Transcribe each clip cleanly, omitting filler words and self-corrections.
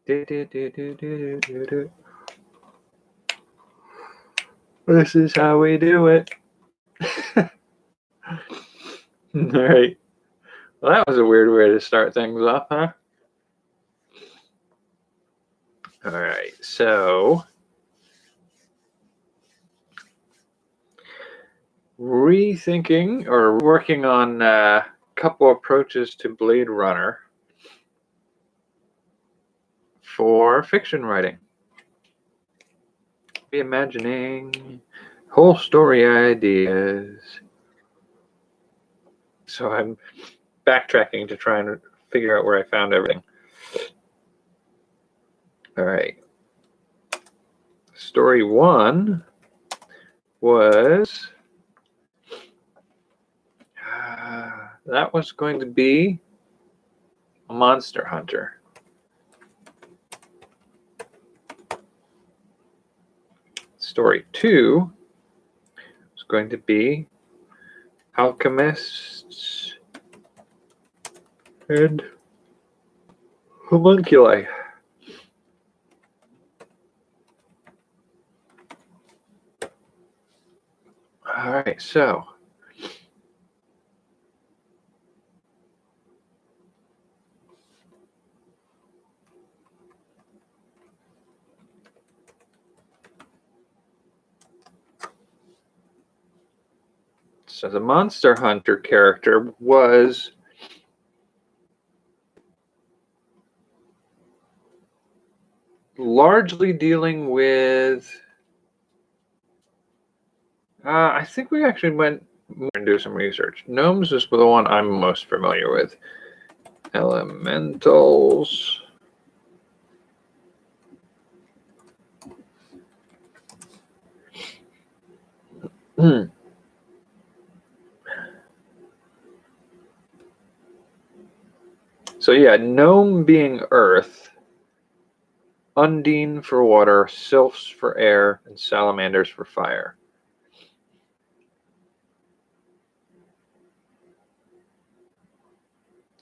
This is how we do it. All right. Well, that was a weird way to start things off, huh? All right. So, rethinking or working on a couple approaches to Blade Runner for fiction writing. Reimagining whole story ideas. So I'm backtracking to try and figure out where I found everything. All right. Story one was that was going to be a monster hunter. Story two was going to be alchemists and homunculi. All right, so the monster hunter character was largely dealing with I think we actually went more and do some research. Gnomes is the one I'm most familiar with. Elementals. So yeah, gnome being earth, undine for water, sylphs for air, and salamanders for fire.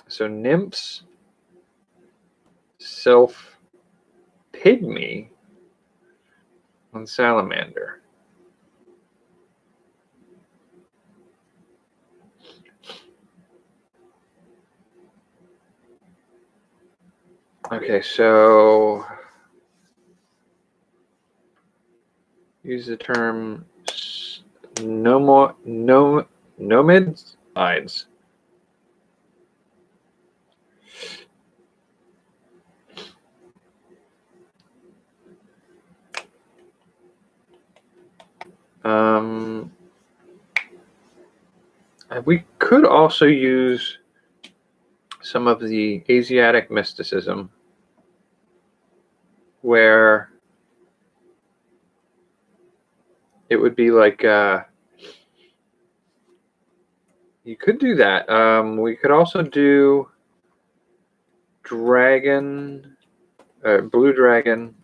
So nymphs, sylph, pygmy, and salamander. Okay, so use the term nomids. We could also use some of the Asiatic mysticism where it would be like you could do that. We could also do dragon, blue dragon,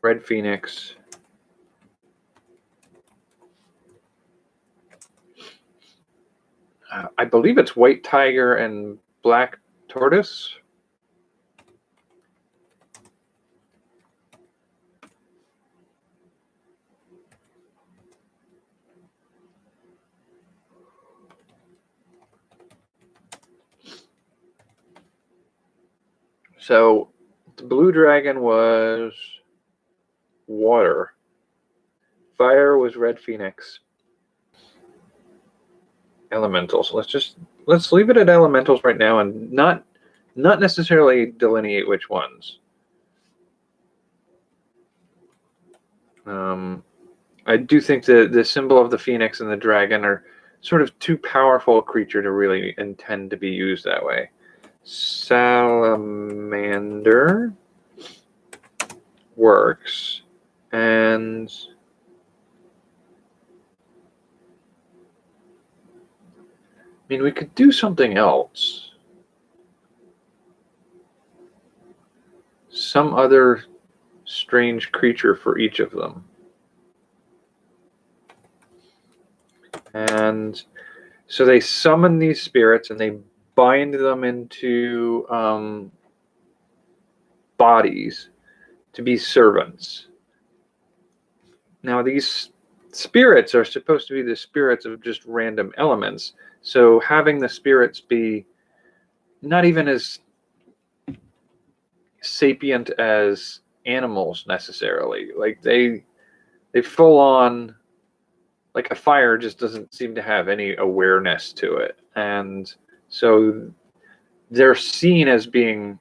red phoenix, I believe it's white tiger and black tortoise. So the blue dragon was water. Fire was red phoenix. Elementals. Let's leave it at elementals right now and not necessarily delineate which ones. I do think the symbol of the phoenix and the dragon are sort of too powerful a creature to really intend to be used that way. Salamander works, and I mean, we could do something else. Some other strange creature for each of them. And So they summon these spirits and they bind them into bodies to be servants. Now, these spirits are supposed to be the spirits of just random elements. So having the spirits be not even as sapient as animals necessarily. Like they full on, like a fire just doesn't seem to have any awareness to it. And so they're seen as being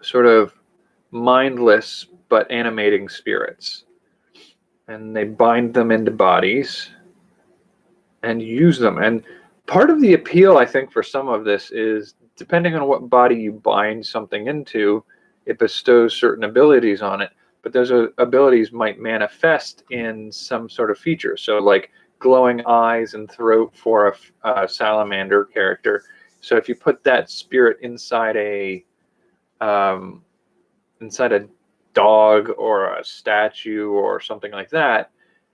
sort of mindless but animating spirits. And they bind them into bodies and use them. And part of the appeal, I think, for some of this is depending on what body you bind something into, it bestows certain abilities on it. But those abilities might manifest in some sort of feature. So like glowing eyes and throat for a salamander character. So if you put that spirit inside a dog or a statue or something like that,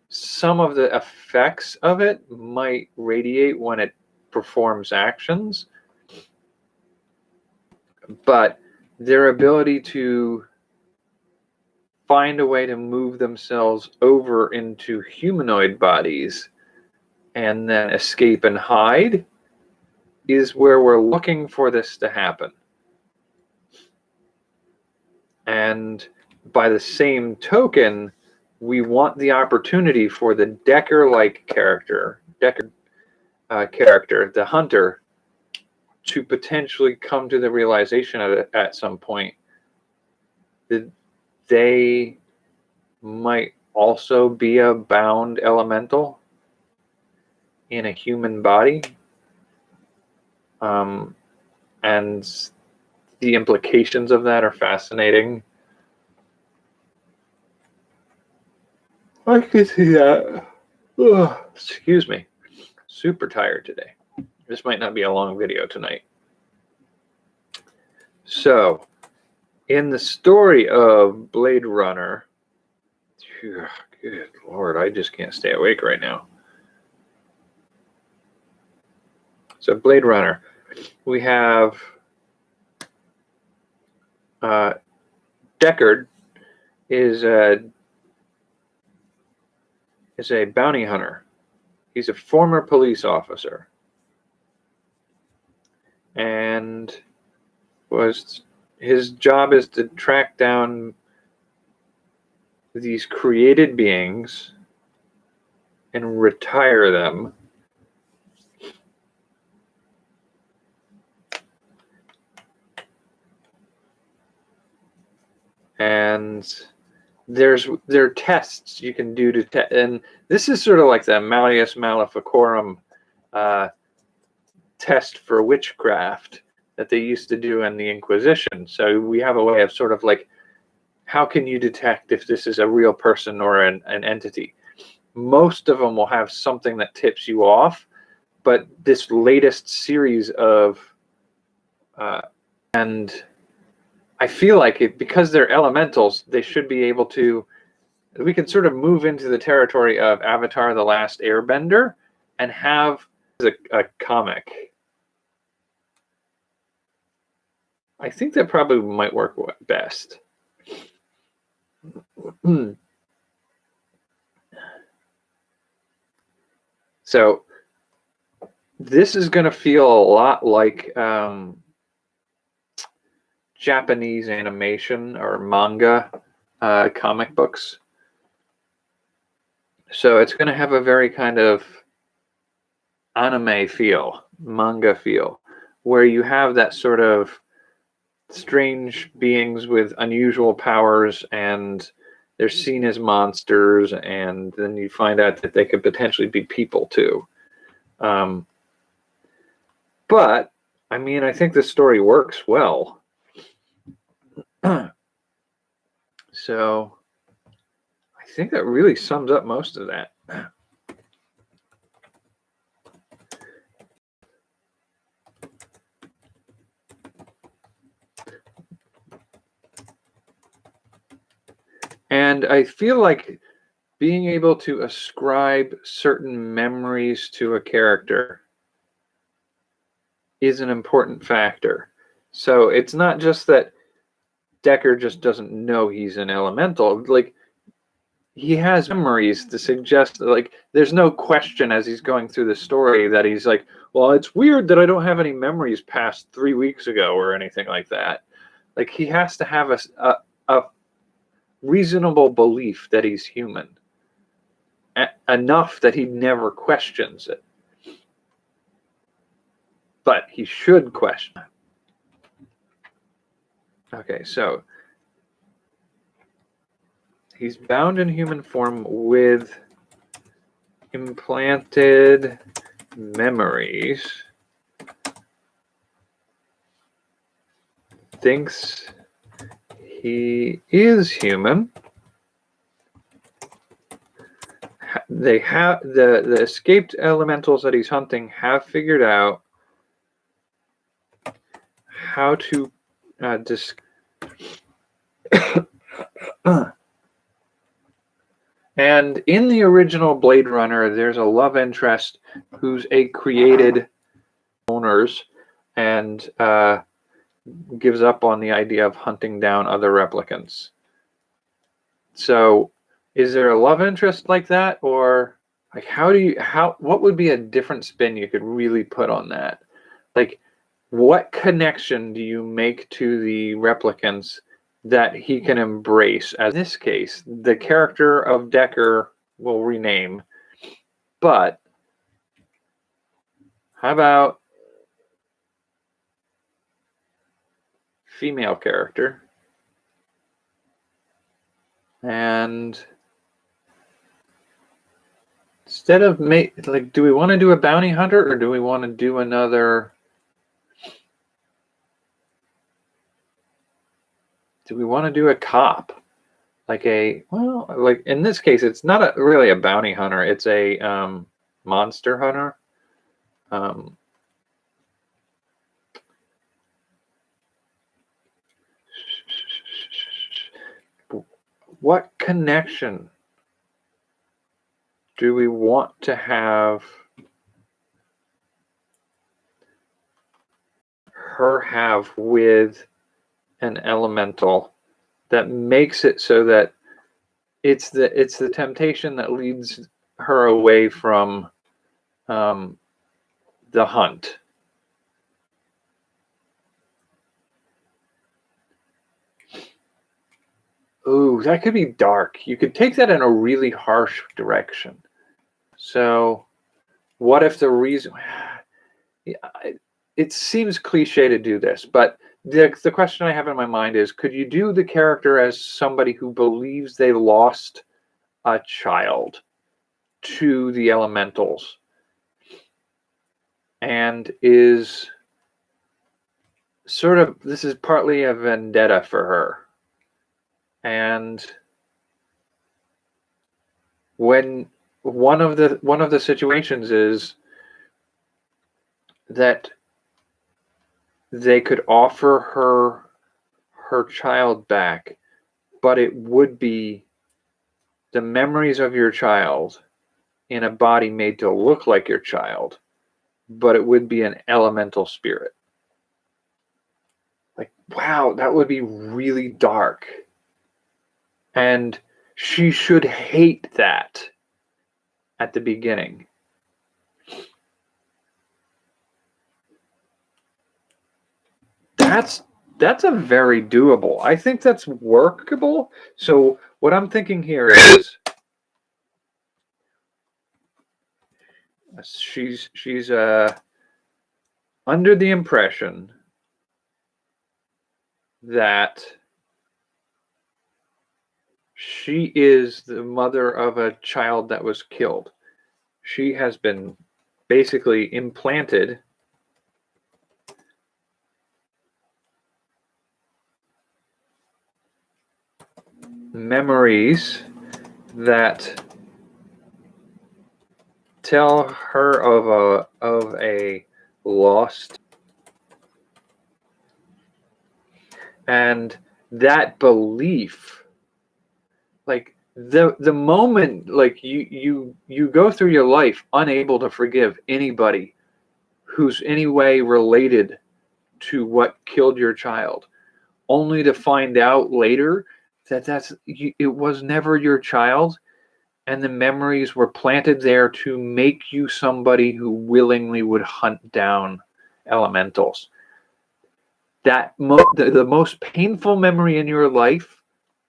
some of the effects of it might radiate when it performs actions, but their ability to find a way to move themselves over into humanoid bodies and then escape and hide is where we're looking for this to happen. And by the same token, we want the opportunity for the Decker-like character, the hunter, to potentially come to the realization at some point that they might also be a bound elemental in a human body. And the implications of that are fascinating. I can see that. Ugh, excuse me. Super tired today. This might not be a long video tonight. So, in the story of Blade Runner, good Lord, I just can't stay awake right now. So, Blade Runner, we have Deckard is a bounty hunter. He's a former police officer, and his job is to track down these created beings and retire them. And there are tests you can do to and this is sort of like the Malleus Maleficarum test for witchcraft that they used to do in the Inquisition. So we have a way of sort of like, how can you detect if this is a real person or an entity? Most of them will have something that tips you off, but this latest series of and I feel like because they're elementals, they should be able to. We can sort of move into the territory of Avatar: The Last Airbender and have a comic. I think that probably might work best. So this is going to feel a lot like Japanese animation or manga comic books. So it's going to have a very kind of anime feel, manga feel, where you have that sort of strange beings with unusual powers and they're seen as monsters, and then you find out that they could potentially be people too. But, I mean, I think the story works well. So, I think that really sums up most of that. And I feel like being able to ascribe certain memories to a character is an important factor. So it's not just that Decker just doesn't know he's an elemental. Like, he has memories to suggest, like, there's no question as he's going through the story that he's like, well, it's weird that I don't have any memories past 3 weeks ago or anything like that. Like, he has to have a reasonable belief that he's human, enough that he never questions it. But he should question it. Okay, so he's bound in human form with implanted memories. Thinks he is human. They have the escaped elementals that he's hunting have figured out how to and in the original Blade Runner, there's a love interest who's a created owners and gives up on the idea of hunting down other replicants. So is there a love interest like that, or like what would be a different spin you could really put on that? Like, what connection do you make to the replicants that he can embrace? As in this case, the character of Decker will rename, but how about female character? And instead of like, do we want to do a bounty hunter, or do we want to do another? Do we want to do a cop? Like like in this case, it's not really a bounty hunter. It's a monster hunter. What connection do we want to have her have with an elemental that makes it so that it's the temptation that leads her away from the hunt? Ooh, that could be dark. You could take that in a really harsh direction. So what if the reason... It seems cliche to do this, but the question I have in my mind is, could you do the character as somebody who believes they lost a child to the elementals and is sort of, this is partly a vendetta for her, and when one of the situations is that they could offer her child back, but it would be the memories of your child in a body made to look like your child, but it would be an elemental spirit. Like, wow, that would be really dark. And she should hate that at the beginning. That's a very doable. I think that's workable. So what I'm thinking here is she's under the impression that she is the mother of a child that was killed. She has been basically implanted memories that tell her of a lost, and that belief, like the moment, like, you go through your life unable to forgive anybody who's any way related to what killed your child, only to find out later that it was never your child, and the memories were planted there to make you somebody who willingly would hunt down elementals. The most painful memory in your life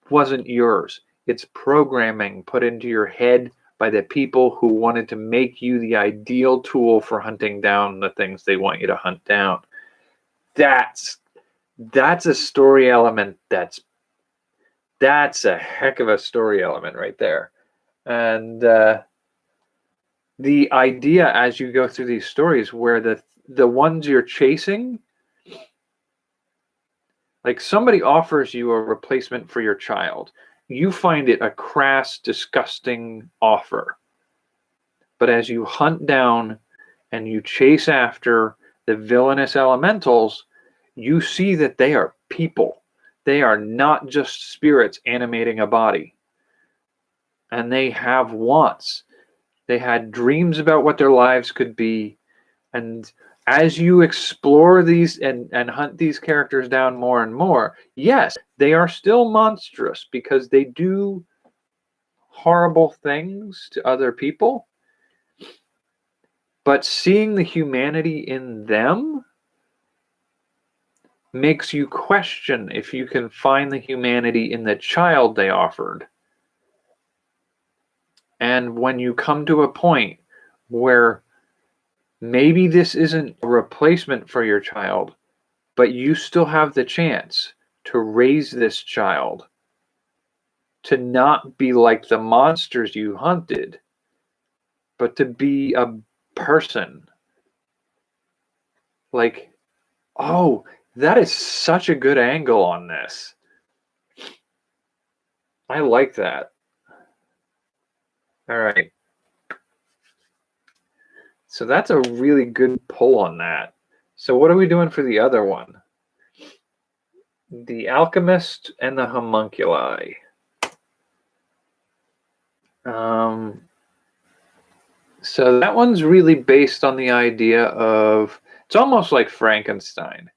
wasn't yours. It's programming put into your head by the people who wanted to make you the ideal tool for hunting down the things they want you to hunt down. That's a story element. That's a heck of a story element right there. And the idea as you go through these stories where the ones you're chasing, like somebody offers you a replacement for your child, you find it a crass, disgusting offer. But as you hunt down and you chase after the villainous elementals, you see that they are people. They are not just spirits animating a body. And they have wants. They had dreams about what their lives could be. And as you explore these and hunt these characters down more and more, yes, they are still monstrous because they do horrible things to other people. But seeing the humanity in them makes you question if you can find the humanity in the child they offered. And when you come to a point where maybe this isn't a replacement for your child, but you still have the chance to raise this child to not be like the monsters you hunted, but to be a person. Like, oh, that is such a good angle on this. I like that. All right. So that's a really good pull on that. So what are we doing for the other one? The Alchemist and the Homunculi. So that one's really based on the idea of, it's almost like Frankenstein,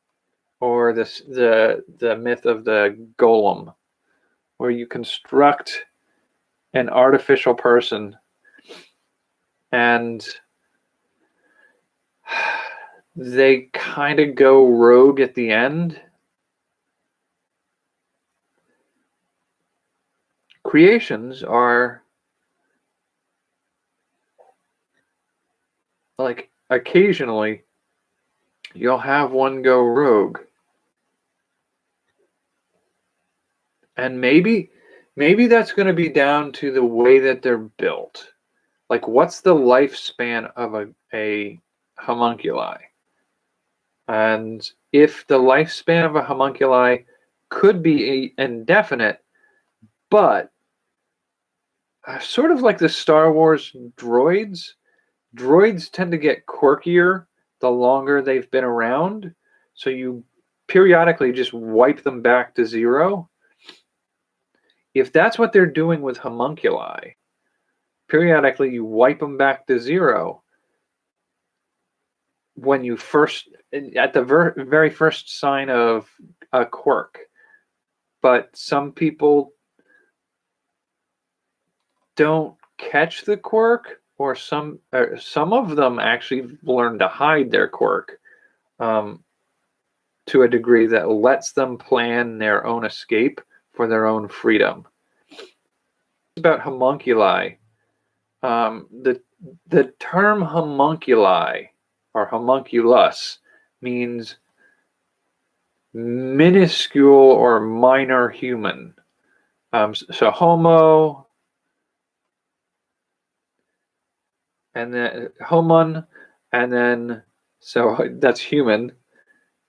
or the myth of the golem, where you construct an artificial person and they kind of go rogue at the end. Creations are like, occasionally you'll have one go rogue. And maybe that's going to be down to the way that they're built. Like, what's the lifespan of a homunculi? And if the lifespan of a homunculi could be indefinite, but sort of like the Star Wars droids tend to get quirkier the longer they've been around. So you periodically just wipe them back to zero. If that's what they're doing with homunculi, periodically you wipe them back to zero when you first, at the very first sign of a quirk. But some people don't catch the quirk, or some of them actually learn to hide their quirk to a degree that lets them plan their own escape for their own freedom. About homunculi, the term homunculi or homunculus means minuscule or minor human. So homo, and then homon, and then, so that's human.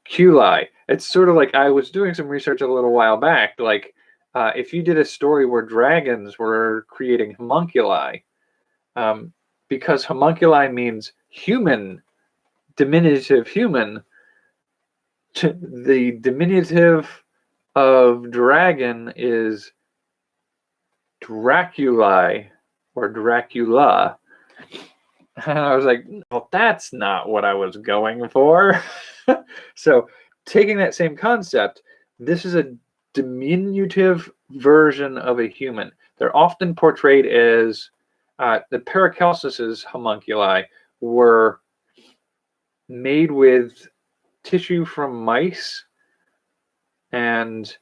Culi. It's sort of like, I was doing some research a little while back, like if you did a story where dragons were creating homunculi, because homunculi means human, diminutive human, the diminutive of dragon is Draculae or Dracula. And I was like, well, that's not what I was going for. So taking that same concept, this is a diminutive version of a human. They're often portrayed as the Paracelsus's homunculi were made with tissue from mice, and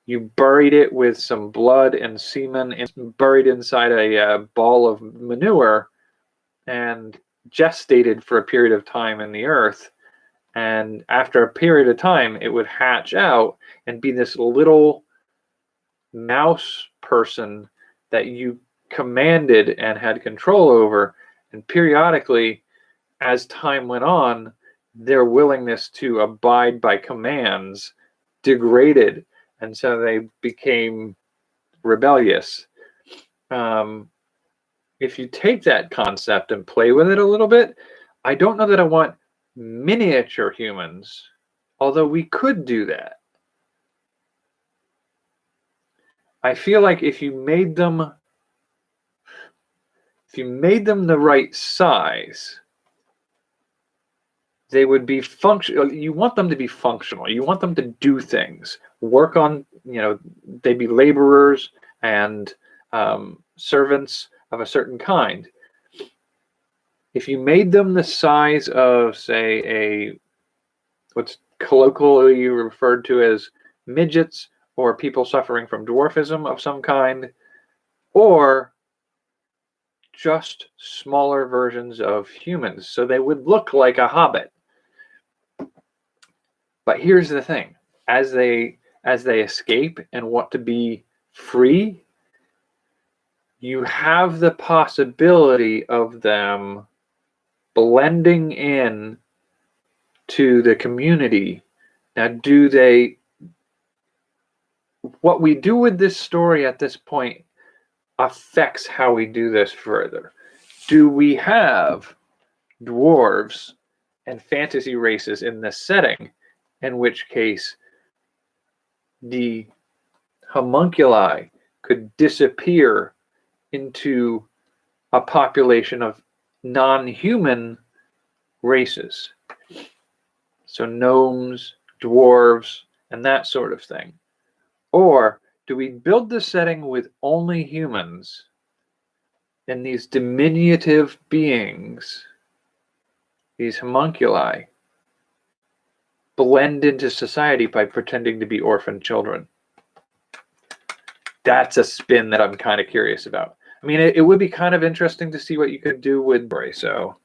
you buried it with some blood and semen and buried inside a ball of manure and gestated for a period of time in the earth. And after a period of time, it would hatch out and be this little mouse person that you commanded and had control over. And periodically, as time went on, their willingness to abide by commands degraded. And so they became rebellious. If you take that concept and play with it a little bit, I don't know that I want miniature humans, although we could do that. I feel like if you made them the right size, they would be functional. You want them to be functional. You want them to do things, work on, they'd be laborers and servants of a certain kind. If you made them the size of, say, what's colloquially referred to as midgets, or people suffering from dwarfism of some kind, or just smaller versions of humans, so they would look like a hobbit. But here's the thing: as they escape and want to be free, you have the possibility of them blending in to the community. Now, what we do with this story at this point affects how we do this further. Do we have dwarves and fantasy races in this setting, in which case the homunculi could disappear into a population of non-human races? So gnomes, dwarves, and that sort of thing. Or do we build the setting with only humans and these diminutive beings, these homunculi, blend into society by pretending to be orphan children? That's a spin that I'm kind of curious about. I mean, it would be kind of interesting to see what you could do with Bray. So,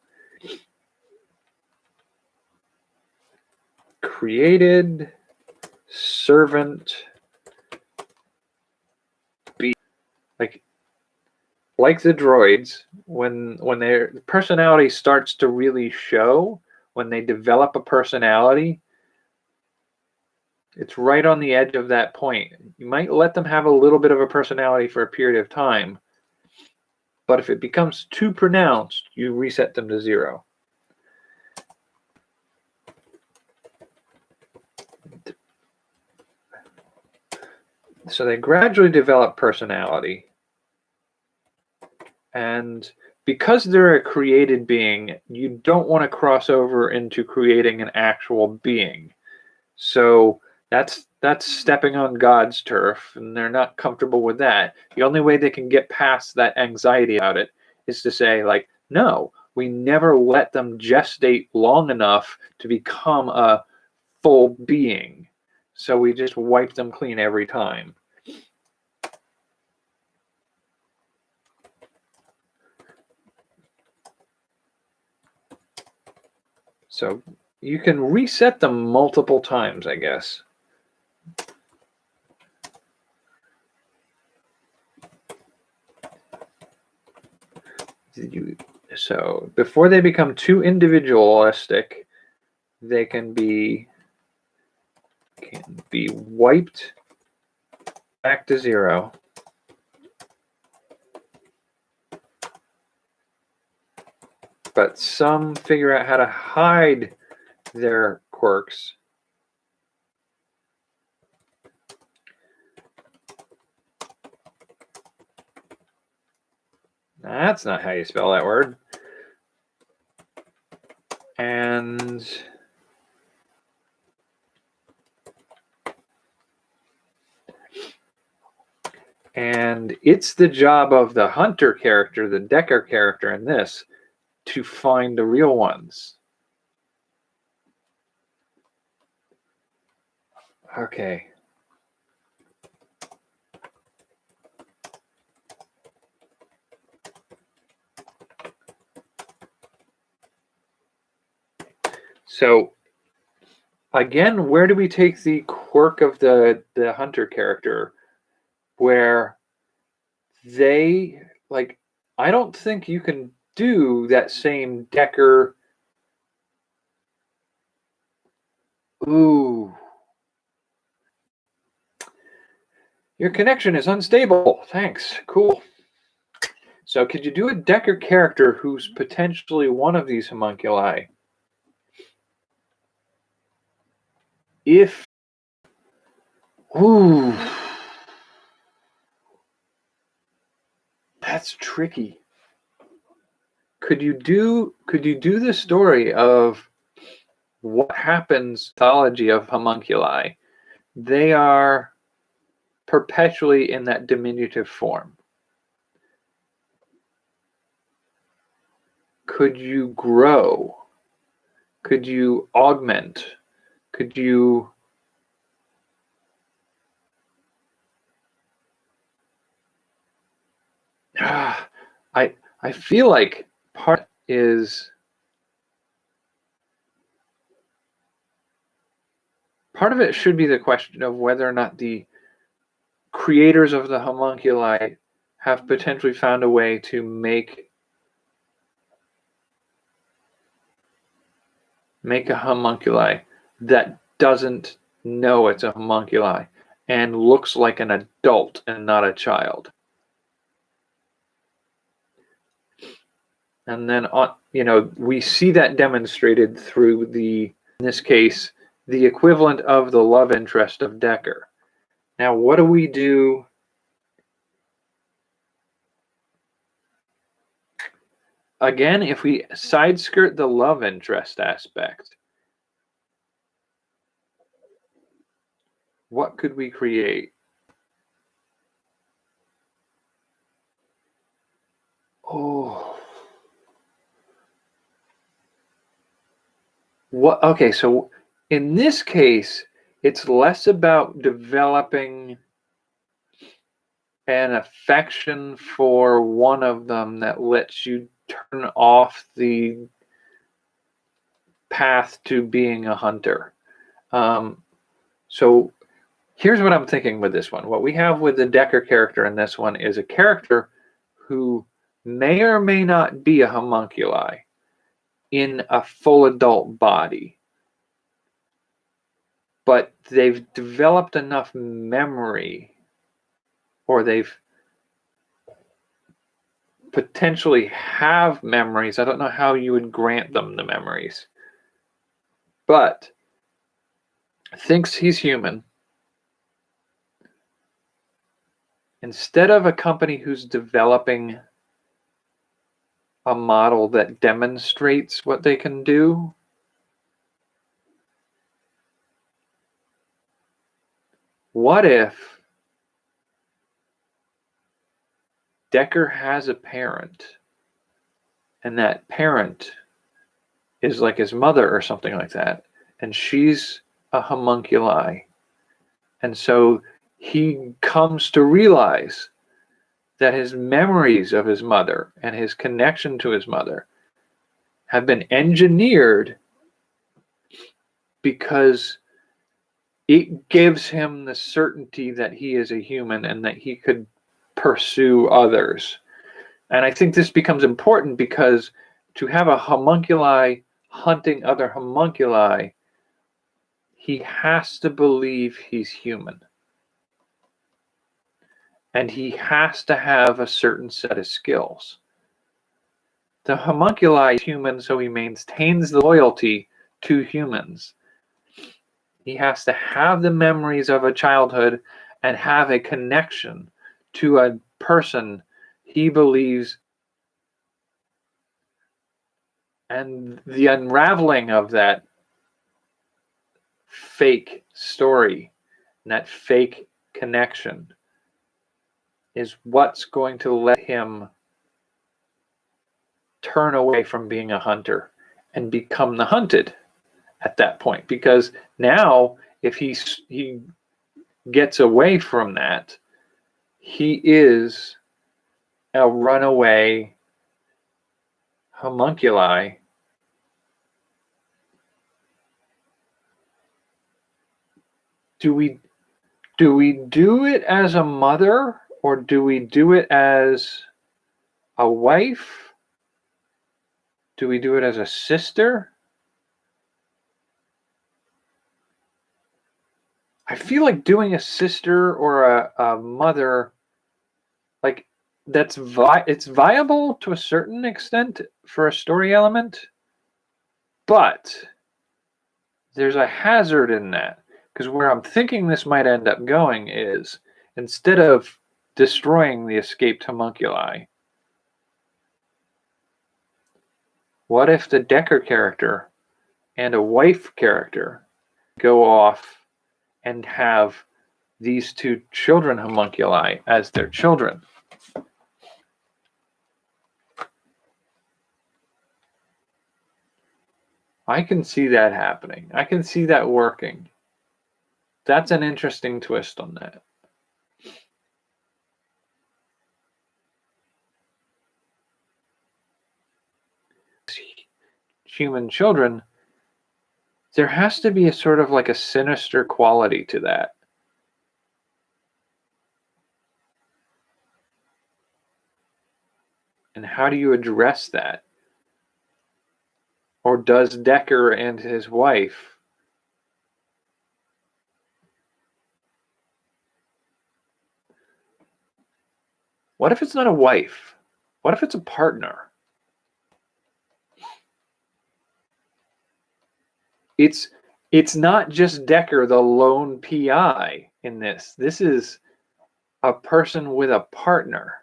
created servant be like the droids, when their personality starts to really show, when they develop a personality, it's right on the edge of that point. You might let them have a little bit of a personality for a period of time, but if it becomes too pronounced, you reset them to 0. So they gradually develop personality. And because they're a created being, you don't want to cross over into creating an actual being. So that's stepping on God's turf, and they're not comfortable with that. The only way they can get past that anxiety about it is to say, like, no, we never let them gestate long enough to become a full being. So we just wipe them clean every time. So you can reset them multiple times, I guess. So before they become too individualistic, they can be wiped back to 0. But some figure out how to hide their quirks. That's not how you spell that word. And it's the job of the hunter character, the Decker character in this, to find the real ones. Okay. So again, where do we take the quirk of the hunter character, where they, like, I don't think you can do that same Decker. Ooh. Your connection is unstable. Thanks. Cool. So could you do a Decker character who's potentially one of these homunculi? If, ooh, that's tricky. Could you do the story of what happens mythology of homunculi? They are perpetually in that diminutive form. Could you grow? Could you augment? Could you I feel like part of it should be the question of whether or not the creators of the homunculi have potentially found a way to make a homunculi that doesn't know it's a homunculi and looks like an adult and not a child. And then, we see that demonstrated through in this case, the equivalent of the love interest of Decker. Now, what do we do? Again, if we side skirt the love interest aspect, what could we create? Oh. What? Okay, so in this case, it's less about developing an affection for one of them that lets you turn off the path to being a hunter. So here's what I'm thinking with this one. What we have with the Decker character in this one is a character who may or may not be a homunculi in a full adult body, but they've developed enough memory, or they've potentially have memories. I don't know how you would grant them the memories, but thinks he's human. Instead of a company who's developing a model that demonstrates what they can do, what if Decker has a parent, and that parent is like his mother or something like that, and she's a homunculi, and so he comes to realize that his memories of his mother and his connection to his mother have been engineered because it gives him the certainty that he is a human and that he could pursue others. And I think this becomes important because to have a homunculi hunting other homunculi, he has to believe he's human. And he has to have a certain set of skills. The homunculi is human, so he maintains the loyalty to humans. He has to have the memories of a childhood and have a connection to a person he believes And the unraveling of that fake story and that fake connection is what's going to let him turn away from being a hunter and become the hunted at that point. Because now, if he gets away from that, he is a runaway homunculi. Do we do it as a mother, or do we do it as a wife? Do we do it as a sister? I feel like doing a sister or a mother, like it's viable to a certain extent for a story element, but there's a hazard in that, because where I'm thinking this might end up going is, instead of destroying the escaped homunculi, what if the Decker character and a wife character go off and have these two children homunculi as their children? I can see that happening. I can see that working. That's an interesting twist on that. Human children, there has to be a sort of like a sinister quality to that. And how do you address that? Or does Decker and his wife what if it's not a wife? What if it's a partner? It's not just Decker, the lone PI in this. This is a person with a partner.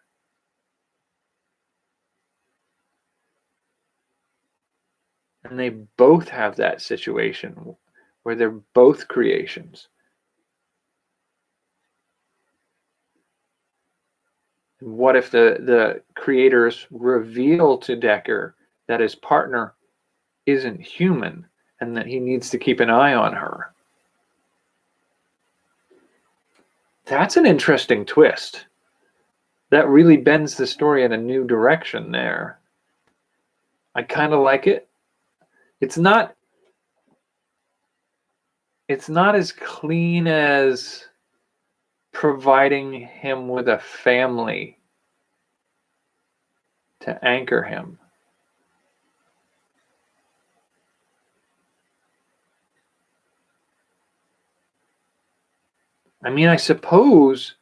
And they both have that situation where they're both creations. And what if the creators reveal to Decker that his partner isn't human and that he needs to keep an eye on her? That's an interesting twist. That really bends the story in a new direction there. I kind of like it. It's not as clean as providing him with a family to anchor him. I mean, I suppose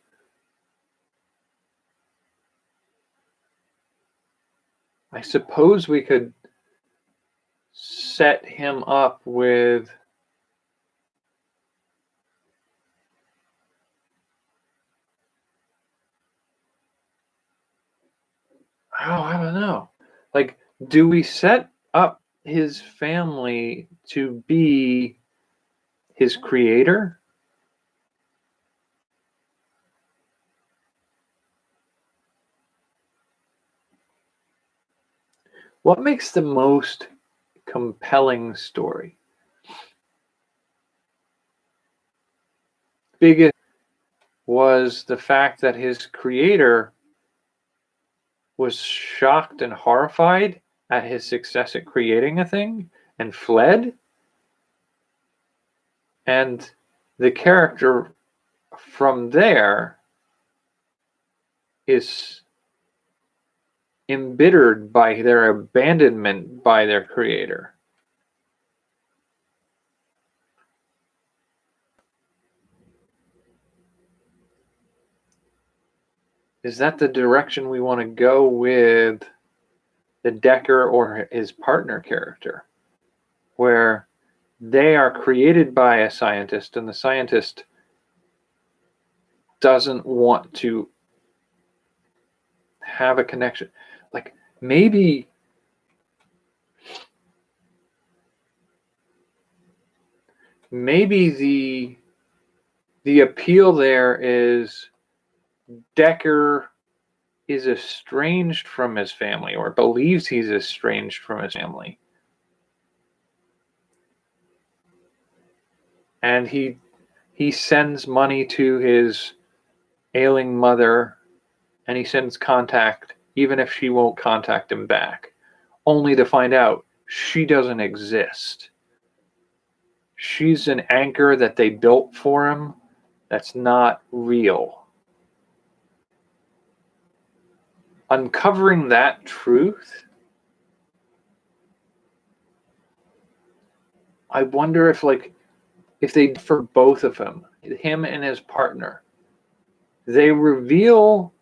we could set him up with I don't know. Like, do we set up his family to be his creator? What makes the most compelling story? Biggest was the fact that his creator was shocked and horrified at his success at creating a thing and fled. And the character from there is embittered by their abandonment by their creator. Is that the direction we want to go with the Decker or his partner character, where they are created by a scientist and the scientist doesn't want to have a connection? Like, maybe maybe the appeal there is Decker is estranged from his family, or believes he's estranged from his family. And he sends money to his ailing mother, and he sends contact even if she won't contact him back, only to find out she doesn't exist. She's an anchor that they built for him that's not real. Uncovering that truth, I wonder if they, for both of them, him and his partner, they reveal,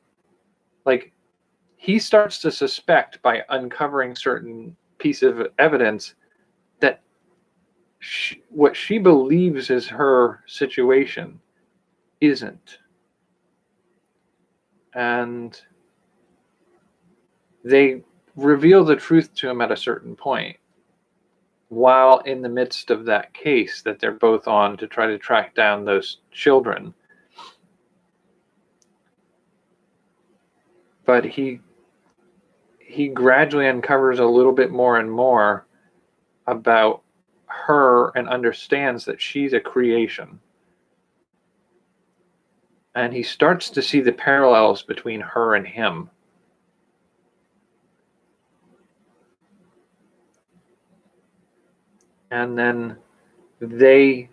like, he starts to suspect by uncovering certain piece of evidence that what she believes is her situation isn't. And they reveal the truth to him at a certain point, while in the midst of that case that they're both on to try to track down those children. But he gradually uncovers a little bit more and more about her and understands that she's a creation. And he starts to see the parallels between her and him. And then they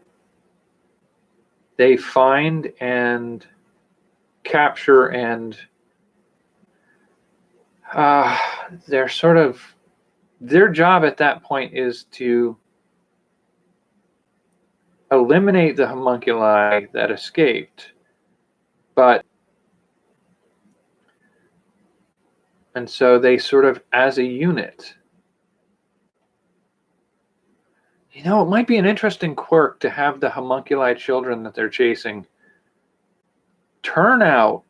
find and capture, and they're sort of, their job at that point is to eliminate the homunculi that escaped. And so they sort of, as a unit, it might be an interesting quirk to have the homunculi children that they're chasing turn out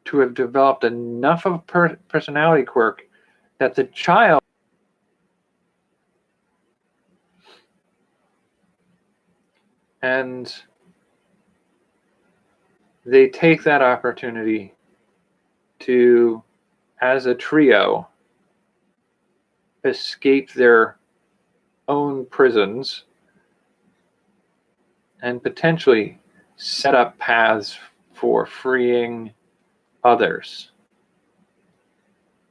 to have developed enough of a personality quirk that the child and they take that opportunity to, as a trio, escape their own prisons and potentially set up paths for freeing others.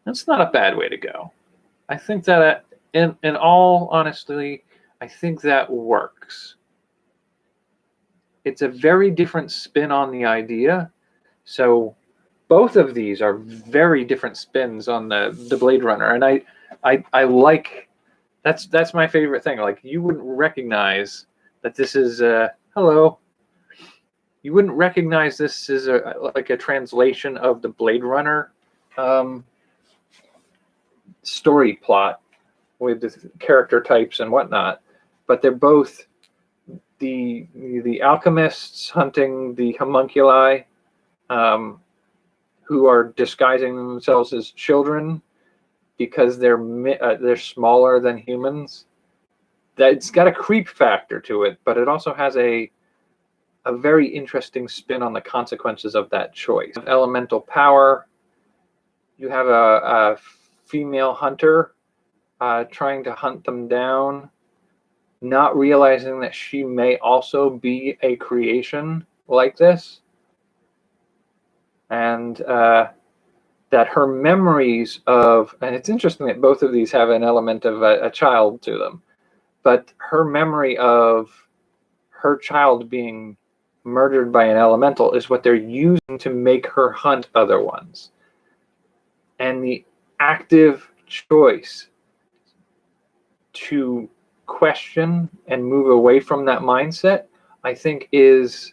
That's not a bad way to go. I think that, in all honesty, I think that works. It's a very different spin on the idea. So both of these are very different spins on the Blade Runner, and I like, that's my favorite thing. Like, you wouldn't recognize that this is hello. You wouldn't recognize this as like a translation of the Blade Runner story plot with the character types and whatnot, but they're both the alchemists hunting the homunculi, who are disguising themselves as children because they're smaller than humans. It's got a creep factor to it, but it also has a very interesting spin on the consequences of that choice. Elemental power. You have a female hunter trying to hunt them down, not realizing that she may also be a creation like this, and that her memories of, and it's interesting that both of these have an element of a child to them, but her memory of her child being murdered by an elemental is what they're using to make her hunt other ones. And the active choice to question and move away from that mindset, I think, is,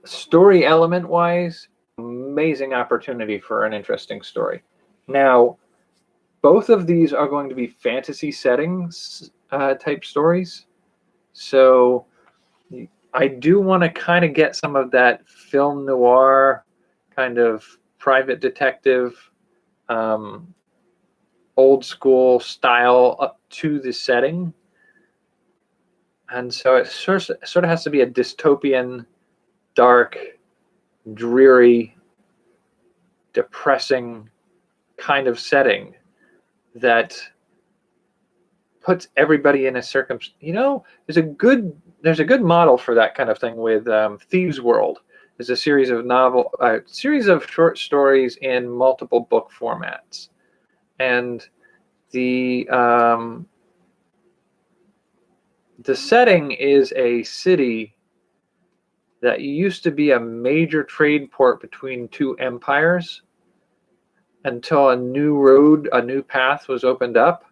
story element wise, amazing opportunity for an interesting story. Now, both of these are going to be fantasy settings type stories, so I do want to kind of get some of that film noir kind of private detective, old school style to the setting. And so it sort of has to be a dystopian, dark, dreary, depressing kind of setting that puts everybody in a circumstance. You know, there's a good model for that kind of thing with Thieves' World. There's a series of short stories in multiple book formats, and the setting is a city that used to be a major trade port between two empires until a new path was opened up,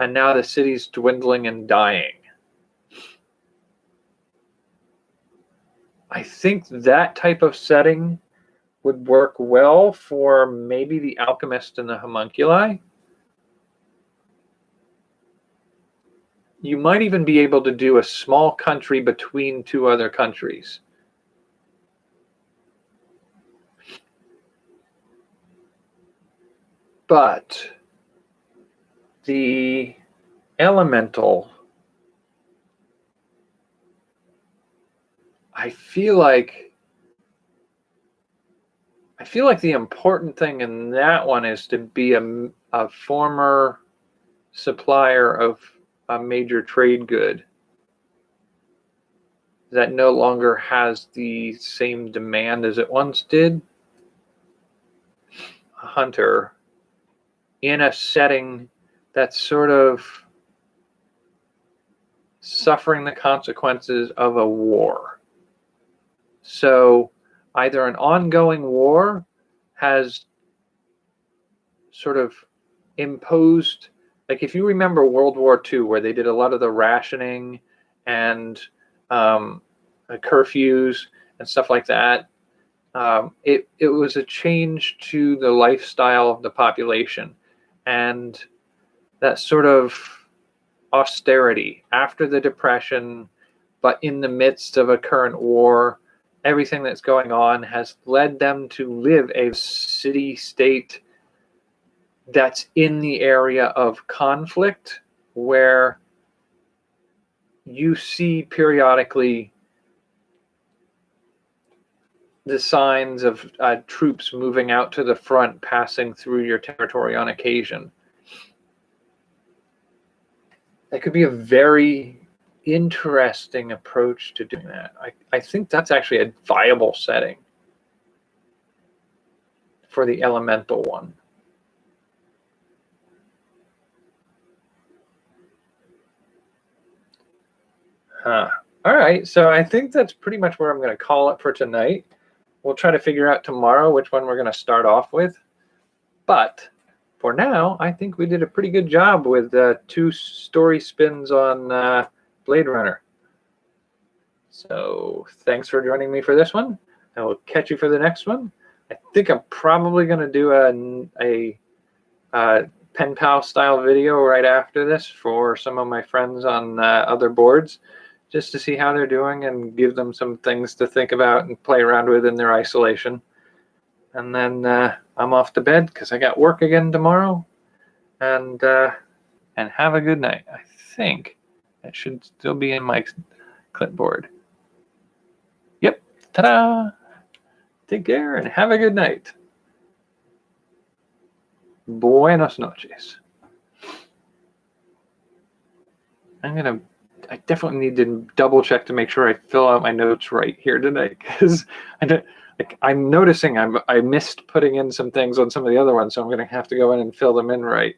and now the city's dwindling and dying. I think that type of setting would work well for maybe the Alchemist and the Homunculi. You might even be able to do a small country between two other countries. But the elemental, I feel like the important thing in that one is to be a former supplier of a major trade good that no longer has the same demand as it once did. A hunter in a setting that's sort of suffering the consequences of a war. So either an ongoing war has sort of imposed, like if you remember World War II, where they did a lot of the rationing and curfews and stuff like that, it was a change to the lifestyle of the population, and that sort of austerity after the Depression, but in the midst of a current war, everything that's going on has led them to live a city-state that's in the area of conflict, where you see periodically the signs of troops moving out to the front, passing through your territory on occasion. That could be a very interesting approach to doing that. I think that's actually a viable setting for the elemental one. All right, so I think that's pretty much where I'm going to call it for tonight. We'll try to figure out tomorrow which one we're going to start off with. But for now, I think we did a pretty good job with 2 story spins on Blade Runner. So thanks for joining me for this one. I will catch you for the next one. I think I'm probably going to do a pen pal style video right after this for some of my friends on other boards, just to see how they're doing and give them some things to think about and play around with in their isolation. And then I'm off to bed because I got work again tomorrow. And have a good night. I think it should still be in my clipboard. Yep. Ta-da! Take care and have a good night. Buenas noches. I definitely need to double check to make sure I fill out my notes right here tonight, because I'm noticing I missed putting in some things on some of the other ones, so I'm going to have to go in and fill them in right.